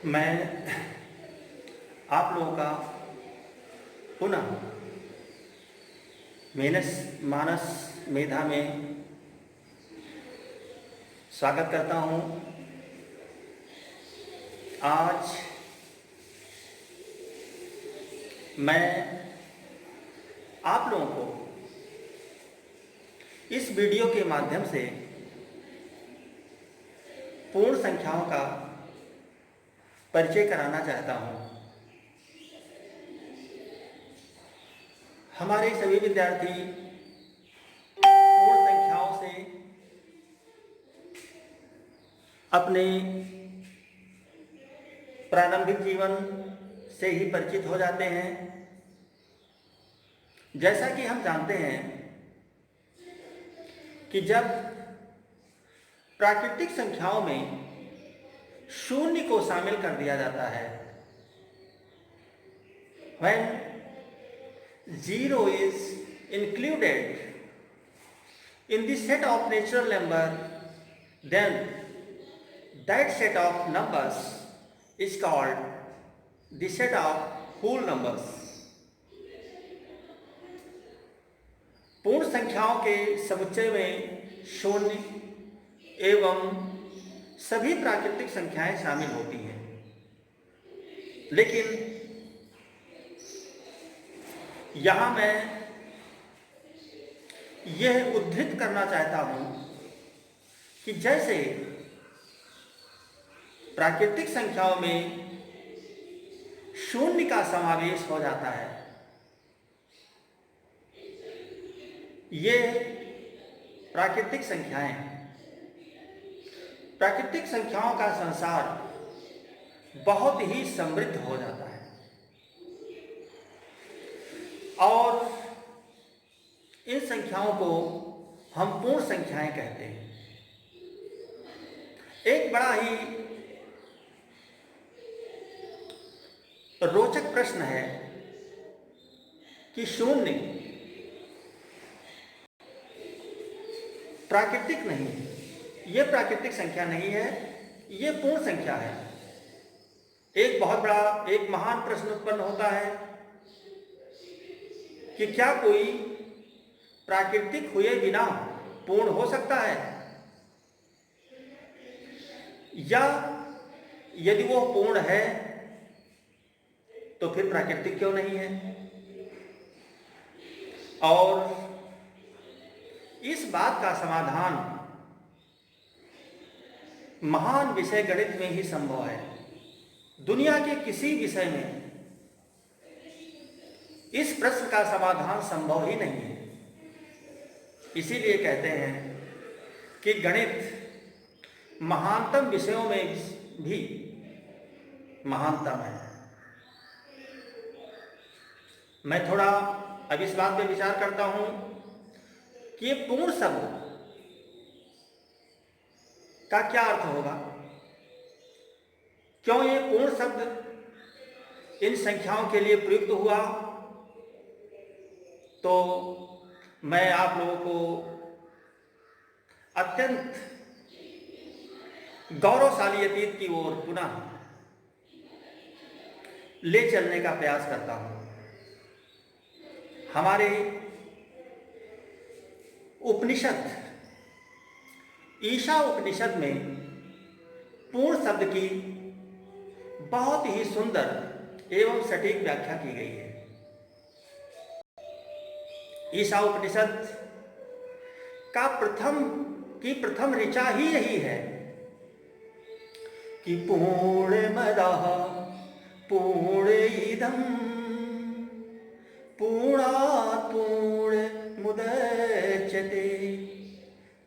मैं आप लोगों का पुनः मानस मेधा में स्वागत करता हूँ। आज मैं आप लोगों को इस वीडियो के माध्यम से पूर्ण संख्याओं का परिचय कराना चाहता हूँ। हमारे सभी विद्यार्थी पूर्ण संख्याओं से अपने प्रारंभिक जीवन से ही परिचित हो जाते हैं। जैसा कि हम जानते हैं कि जब प्राकृतिक संख्याओं में शून्य को शामिल कर दिया जाता है, when zero is included in the set of natural number, then that set of numbers is called the set of whole numbers. पूर्ण संख्याओं के समुच्चय में शून्य एवं सभी प्राकृतिक संख्याएं शामिल होती हैं, लेकिन यहां मैं यह उद्धृत करना चाहता हूं कि जैसे प्राकृतिक संख्याओं में शून्य का समावेश हो जाता है, ये प्राकृतिक संख्याओं का संसार बहुत ही समृद्ध हो जाता है और इन संख्याओं को हम पूर्ण संख्याएं कहते हैं। एक बड़ा ही रोचक प्रश्न है कि शून्य प्राकृतिक नहीं, ये प्राकृतिक संख्या नहीं है, ये पूर्ण संख्या है। एक महान प्रश्न उत्पन्न होता है कि क्या कोई प्राकृतिक हुए बिना पूर्ण हो सकता है, या यदि वो पूर्ण है तो फिर प्राकृतिक क्यों नहीं है। और इस बात का समाधान महान विषय गणित में ही संभव है। दुनिया के किसी विषय में इस प्रश्न का समाधान संभव ही नहीं है। इसीलिए कहते हैं कि गणित महानतम विषयों में भी महानतम है। मैं थोड़ा अब इस बात पे विचार करता हूं कि ये पूर्ण शब्द का क्या अर्थ होगा, क्यों ये पूर्ण शब्द इन संख्याओं के लिए प्रयुक्त हुआ। तो मैं आप लोगों को अत्यंत गौरवशाली अतीत की ओर पुनः ले चलने का प्रयास करता हूं। हमारे उपनिषद ईशा उपनिषद में पूर्ण शब्द की बहुत ही सुंदर एवं सटीक व्याख्या की गई है। ईशा उपनिषद का प्रथम ऋचा ही यही है कि पूर्णमदः पूर्णमिदं पूर्णात् पूर्णमुदच्यते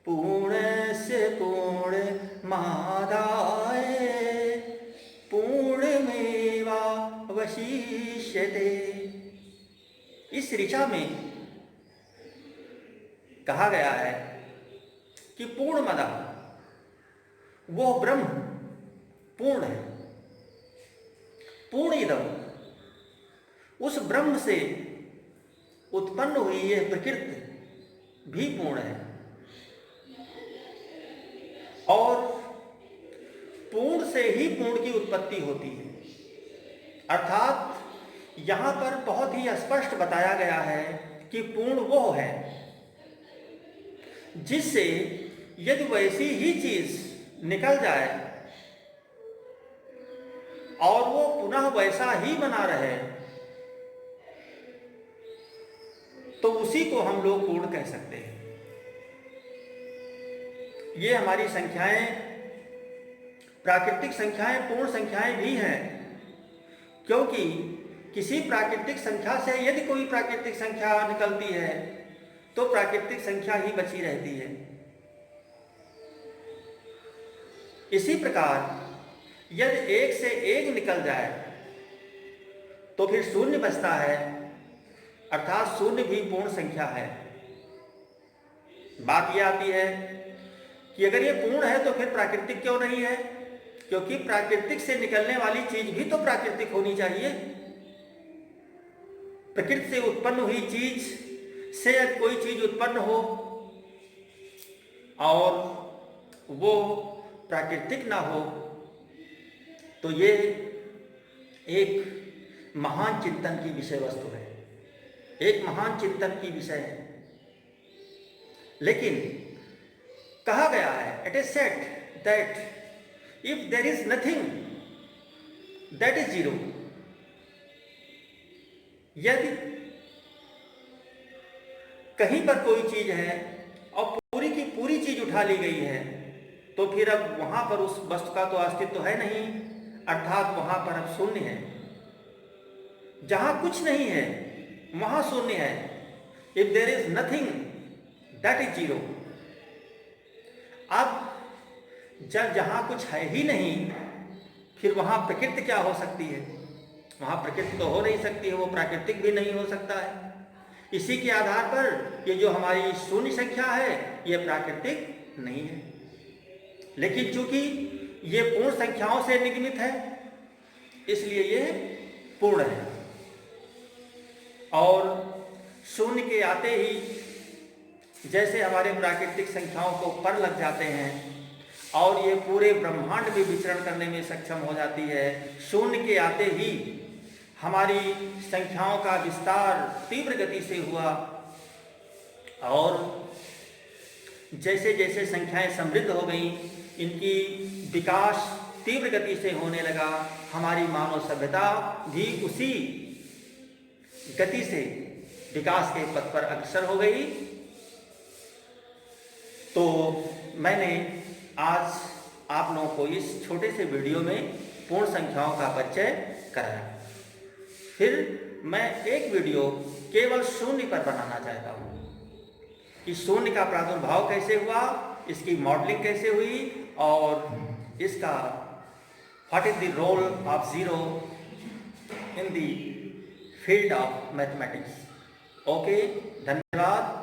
पूर्णस्य पूर्णमादाय पूर्णमेवावशिष्यते। इस ऋचा में कहा गया है कि पूर्णमदः वो ब्रह्म पूर्ण है, पूर्णइदं उस ब्रह्म से उत्पन्न हुई यह प्रकृति भी पूर्ण है, और पूर्ण से ही पूर्ण की उत्पत्ति होती है। अर्थात यहाँ पर बहुत ही स्पष्ट बताया गया है कि पूर्ण वो है जिससे यदि वैसी ही चीज निकल जाए और वो पुनः वैसा ही बना रहे तो उसी को हम लोग पूर्ण कह सकते हैं। ये हमारी संख्याएं, प्राकृतिक संख्याएं पूर्ण संख्याएं भी हैं, क्योंकि किसी प्राकृतिक संख्या से यदि कोई प्राकृतिक संख्या निकलती है तो प्राकृतिक संख्या ही बची रहती है। इसी प्रकार यदि एक से एक निकल जाए तो फिर शून्य बचता है, अर्थात शून्य भी पूर्ण संख्या है। बात यह आती है कि अगर ये पूर्ण है तो फिर प्राकृतिक क्यों नहीं है? क्योंकि प्राकृतिक से निकलने वाली चीज भी तो प्राकृतिक होनी चाहिए। प्रकृति से उत्पन्न हुई चीज से कोई चीज उत्पन्न हो और वो प्राकृतिक ना हो तो ये एक महान चिंतन की विषय वस्तु है, एक महान चिंतन की विषय है। लेकिन कहा गया है, it is said that if there is nothing that is zero. यदि कहीं पर कोई चीज है और पूरी की पूरी चीज उठा ली गई है तो फिर अब वहां पर उस वस्तु का तो अस्तित्व है नहीं, अर्थात वहां पर अब शून्य है। जहां कुछ नहीं है वहां शून्य है। If there is nothing that is zero. अब जब जहां कुछ है ही नहीं फिर वहां प्रकृति क्या हो सकती है? वहां प्रकृति तो हो नहीं सकती है, वो प्राकृतिक भी नहीं हो सकता है। इसी के आधार पर ये जो हमारी शून्य संख्या है ये प्राकृतिक नहीं है। लेकिन चूंकि ये पूर्ण संख्याओं से निगमित है इसलिए ये पूर्ण है। और शून्य के आते ही जैसे हमारे प्राकृतिक संख्याओं को पर लग जाते हैं और ये पूरे ब्रह्मांड में विचरण करने में सक्षम हो जाती है, शून्य के आते ही हमारी संख्याओं का विस्तार तीव्र गति से हुआ और जैसे जैसे संख्याएं समृद्ध हो गई इनकी विकास तीव्र गति से होने लगा। हमारी मानव सभ्यता भी उसी गति से विकास के पथ पर अग्रसर हो गई। तो मैंने आज आप लोगों को इस छोटे से वीडियो में पूर्ण संख्याओं का परिचय कराया। फिर मैं एक वीडियो केवल शून्य पर बनाना चाहता हूँ कि शून्य का प्रादुर्भाव कैसे हुआ, इसकी मॉडलिंग कैसे हुई और इसका what is the role of zero in the field of mathematics. Okay, धन्यवाद।